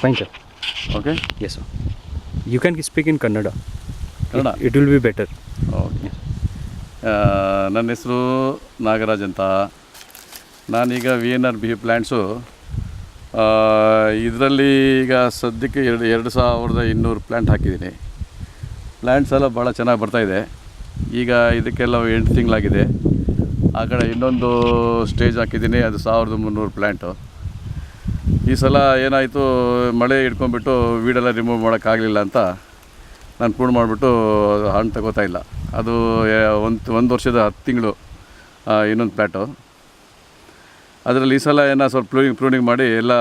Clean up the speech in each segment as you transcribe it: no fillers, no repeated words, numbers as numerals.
Fine, sir. Okay? Yes, sir. You can speak in Kannada. Kannada? It will be better. Okay. ನನ್ನ ಹೆಸರು ನಾಗರಾಜ್ ಅಂತ. ನಾನೀಗ VNR Bihi plants ಇದರಲ್ಲಿ ಈಗ ಸದ್ಯಕ್ಕೆ 2200 ಪ್ಲ್ಯಾಂಟ್ ಹಾಕಿದ್ದೀನಿ. ಪ್ಲ್ಯಾಂಟ್ಸ್ ಎಲ್ಲ ಭಾಳ ಚೆನ್ನಾಗಿ ಬರ್ತಾಯಿದೆ. ಈಗ ಇದಕ್ಕೆಲ್ಲ 8 ತಿಂಗಳಾಗಿದೆ. ಆ ಕಡೆ ಇನ್ನೊಂದು ಸ್ಟೇಜ್ ಹಾಕಿದ್ದೀನಿ, ಅದು 1300 ಪ್ಲ್ಯಾಂಟು. ಈ ಸಲ ಏನಾಯಿತು, ಮಳೆ ಹಿಡ್ಕೊಂಡ್ಬಿಟ್ಟು ವೀಡೆಲ್ಲ ರಿಮೂವ್ ಮಾಡೋಕ್ಕಾಗಲಿಲ್ಲ ಅಂತ ನಾನು ಪೂರ್ಣ ಮಾಡಿಬಿಟ್ಟು ಹಣ್ಣು ತಗೋತಾ ಇಲ್ಲ. ಅದು ಒಂದು ವರ್ಷದ 10 ತಿಂಗಳು ಇನ್ನೊಂದು ಪ್ಲ್ಯಾಟು. ಅದರಲ್ಲಿ ಈ ಸಲ ಏನೋ ಸ್ವಲ್ಪ ಪ್ರೂನಿಂಗ್ ಮಾಡಿ ಎಲ್ಲ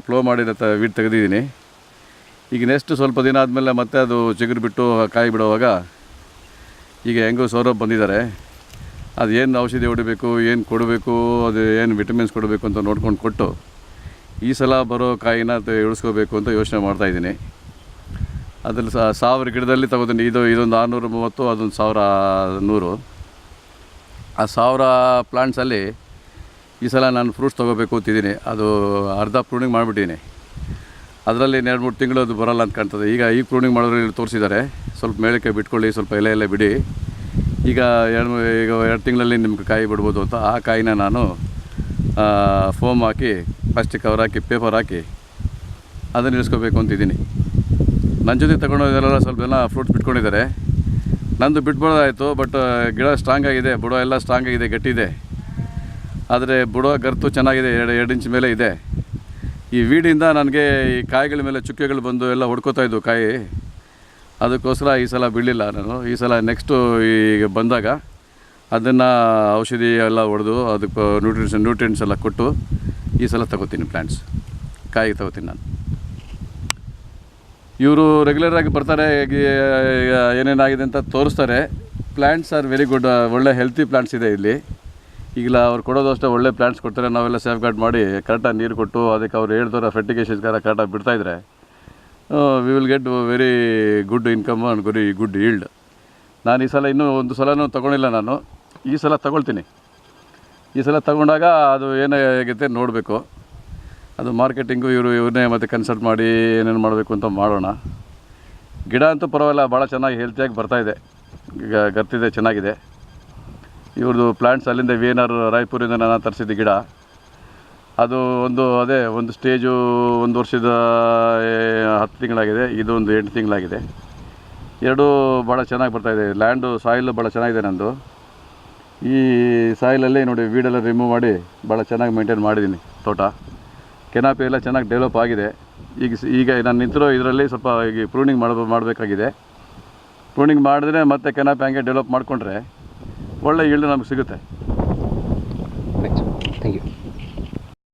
ಫ್ಲೋ ಮಾಡಿರೋ ವೀಡ್ ತೆಗೆದಿದ್ದೀನಿ. ಈಗ ನೆಕ್ಸ್ಟ್ ಸ್ವಲ್ಪ ದಿನ ಆದಮೇಲೆ ಮತ್ತೆ ಅದು ಚಿಗುರು ಬಿಟ್ಟು ಕಾಯಿ ಬಿಡುವಾಗ ಈಗ ಹೆಂಗೂ ಸೌರಭ್ ಬಂದಿದ್ದಾರೆ. ಅದು ಏನು ಔಷಧಿ ಹೊಡಿಬೇಕು, ಏನು ಕೊಡಬೇಕು, ಅದು ಏನು ವಿಟಮಿನ್ಸ್ ಕೊಡಬೇಕು ಅಂತ ನೋಡ್ಕೊಂಡು ಕೊಟ್ಟು ಈ ಸಲ ಬರೋ ಕಾಯಿನ ಇಳಿಸ್ಕೋಬೇಕು ಅಂತ ಯೋಚನೆ ಮಾಡ್ತಾಯಿದ್ದೀನಿ. ಅದರಲ್ಲಿ 1000 ಗಿಡದಲ್ಲಿ ತಗೋತೀನಿ. ಇದೊಂದು 630, ಅದೊಂದು 1100. ಆ 1000 ಪ್ಲಾಂಟ್ಸಲ್ಲಿ ಈ ಸಲ ನಾನು ಫ್ರೂಟ್ಸ್ ತೊಗೋಬೇಕು ಅಂತಿದ್ದೀನಿ. ಅದು ಅರ್ಧ ಪ್ರೂನಿಂಗ್ ಮಾಡಿಬಿಟ್ಟಿದ್ದೀನಿ. ಅದರಲ್ಲಿ 2-3 ತಿಂಗಳು ಅದು ಬರೋಲ್ಲ ಅಂತ ಕಾಣ್ತದೆ. ಈಗ ಪ್ರೂನಿಂಗ್ ಮಾಡೋದ್ರಲ್ಲಿ ತೋರಿಸಿದ್ದಾರೆ, ಸ್ವಲ್ಪ ಮೇಳಕ್ಕೆ ಬಿಟ್ಕೊಳ್ಳಿ, ಸ್ವಲ್ಪ ಎಲೆ ಬಿಡಿ, ಈಗ 2 ತಿಂಗಳಲ್ಲಿ ನಿಮ್ಗೆ ಕಾಯಿ ಬಿಡ್ಬೋದು ಅಂತ. ಆ ಕಾಯಿನ ನಾನು ಫೋಮ್ ಹಾಕಿ, ಪ್ಲಾಸ್ಟಿಕ್ ಕವರ್ ಹಾಕಿ, ಪೇಪರ್ ಹಾಕಿ ಅದನ್ನು ಇಳಿಸ್ಕೋಬೇಕು ಅಂತಿದ್ದೀನಿ. ನನ್ನ ಜೊತೆ ತಗೊಂಡೋದೆಲ್ಲ ಸ್ವಲ್ಪ ಜನ ಫ್ರೂಟ್ಸ್ ಬಿಟ್ಕೊಂಡಿದ್ದಾರೆ. ನಂದು ಬಿಟ್ಬೋದಾಯಿತು, ಬಟ್ ಗಿಡ ಸ್ಟ್ರಾಂಗ್ ಆಗಿದೆ, ಬುಡ ಎಲ್ಲ ಸ್ಟ್ರಾಂಗ್ ಆಗಿದೆ, ಗಟ್ಟಿದೆ. ಆದರೆ ಬುಡ ಗರ್ತು ಚೆನ್ನಾಗಿದೆ, 2 ಇಂಚ್ ಮೇಲೆ ಇದೆ. ಈ ವೀಡಿಂದ ನನಗೆ ಈ ಕಾಯಿಗಳ ಮೇಲೆ ಚುಕ್ಕೆಗಳು ಬಂದು ಎಲ್ಲ ಹೊಡ್ಕೋತಾ ಇದ್ವು ಕಾಯಿ. ಅದಕ್ಕೋಸ್ಕರ ಈ ಸಲ ಬಿಡಲಿಲ್ಲ ನಾನು. ಈ ಸಲ ನೆಕ್ಸ್ಟು ಈಗ ಬಂದಾಗ ಅದನ್ನು ಔಷಧಿ ಎಲ್ಲ ಹೊಡೆದು ಅದಕ್ಕೆ ನ್ಯೂಟ್ರಿಯೆಂಟ್ಸ್ ಎಲ್ಲ ಕೊಟ್ಟು ಈ ಸಲ ತಗೋತೀನಿ ಪ್ಲ್ಯಾಂಟ್ಸ್, ಕಾಯಿ ತಗೋತೀನಿ ನಾನು. ಇವರು ರೆಗ್ಯುಲರಾಗಿ ಬರ್ತಾರೆ, ಏನೇನಾಗಿದೆ ಅಂತ ತೋರಿಸ್ತಾರೆ. ಪ್ಲ್ಯಾಂಟ್ಸ್ ಆರ್ ವೆರಿ ಗುಡ್, ಒಳ್ಳೆ ಹೆಲ್ತಿ ಪ್ಲ್ಯಾಂಟ್ಸ್ ಇದೆ ಇಲ್ಲಿ. ಈಗಲ ಅವ್ರು ಕೊಡೋದು ಅಷ್ಟೇ ಒಳ್ಳೆ ಪ್ಲ್ಯಾಂಟ್ಸ್ ಕೊಡ್ತಾರೆ. ನಾವೆಲ್ಲ ಸೇಫ್ ಗಾರ್ಡ್ ಮಾಡಿ ಕರೆಕ್ಟಾಗಿ ನೀರು ಕೊಟ್ಟು ಅದಕ್ಕೆ ಅವ್ರು ಹೇಳ್ದವ್ರ ಫರ್ಟಿಗೇಷನ್ಸ್ಗಾರ ಕರೆಕ್ಟಾಗಿ ಬಿಡ್ತಾಯಿದ್ರೆ we will get very good income and very good yield. ನಾನು ಈ ಸಲ ಇನ್ನೂ ಒಂದು ಸಲನೂ ತೊಗೊಂಡಿಲ್ಲ ನಾನು. ಈ ಸಲ ತಗೊಳ್ತೀನಿ. ಈ ಸಲ ತಗೊಂಡಾಗ ಅದು ಏನಾಗುತ್ತೆ ನೋಡಬೇಕು. ಅದು ಮಾರ್ಕೆಟಿಂಗು ಇವ್ರನ್ನೇ ಮತ್ತೆ ಕನ್ಸಲ್ಟ್ ಮಾಡಿ ಏನೇನು ಮಾಡಬೇಕು ಅಂತ ಮಾಡೋಣ. ಗಿಡ ಅಂತೂ ಪರವಾಗಿಲ್ಲ, ಭಾಳ ಚೆನ್ನಾಗಿ ಹೆಲ್ತಿಯಾಗಿ ಬರ್ತಾಯಿದೆ, ಈಗ ಗರ್ತಿದೆ, ಚೆನ್ನಾಗಿದೆ. ಇವ್ರದ್ದು ಪ್ಲ್ಯಾಂಟ್ಸ್ ಅಲ್ಲಿಂದ VNR ರಾಯ್ಪುರಿಂದ ನಾನು ತರಿಸಿದ್ದೆ ಗಿಡ. ಅದು ಒಂದು ಸ್ಟೇಜು 1 ವರ್ಷದ 10 ತಿಂಗಳಾಗಿದೆ, ಇದು ಒಂದು 8 ತಿಂಗಳಾಗಿದೆ. ಎರಡೂ ಭಾಳ ಚೆನ್ನಾಗಿ ಬರ್ತಾಯಿದೆ. ಲ್ಯಾಂಡು ಸಾಯಿಲು ಭಾಳ ಚೆನ್ನಾಗಿದೆ ನಂದು. ಈ ಸಾಯಿಲಲ್ಲಿ ನೋಡಿ ವೀಡೆಲ್ಲ ರಿಮೂವ್ ಮಾಡಿ ಭಾಳ ಚೆನ್ನಾಗಿ ಮೇಂಟೈನ್ ಮಾಡಿದ್ದೀನಿ ತೋಟ. ಕೆನಾಪಿ ಎಲ್ಲ ಚೆನ್ನಾಗಿ ಡೆವಲಪ್ ಆಗಿದೆ. ಈಗ ನಾನು ನಿಂತಿರೋ ಇದರಲ್ಲಿ ಸ್ವಲ್ಪ ಈಗ ಪ್ರೂನಿಂಗ್ ಮಾಡಬೇಕಾಗಿದೆ. ಪ್ರೂನಿಂಗ್ ಮಾಡಿದ್ರೆ ಮತ್ತೆ ಕೆನಾಪಿ ಹಂಗೆ ಡೆವಲಪ್ ಮಾಡಿಕೊಂಡ್ರೆ ಒಳ್ಳೆ ಈಲ್ಡ್ ನಮಗೆ ಸಿಗುತ್ತೆ. Thank you.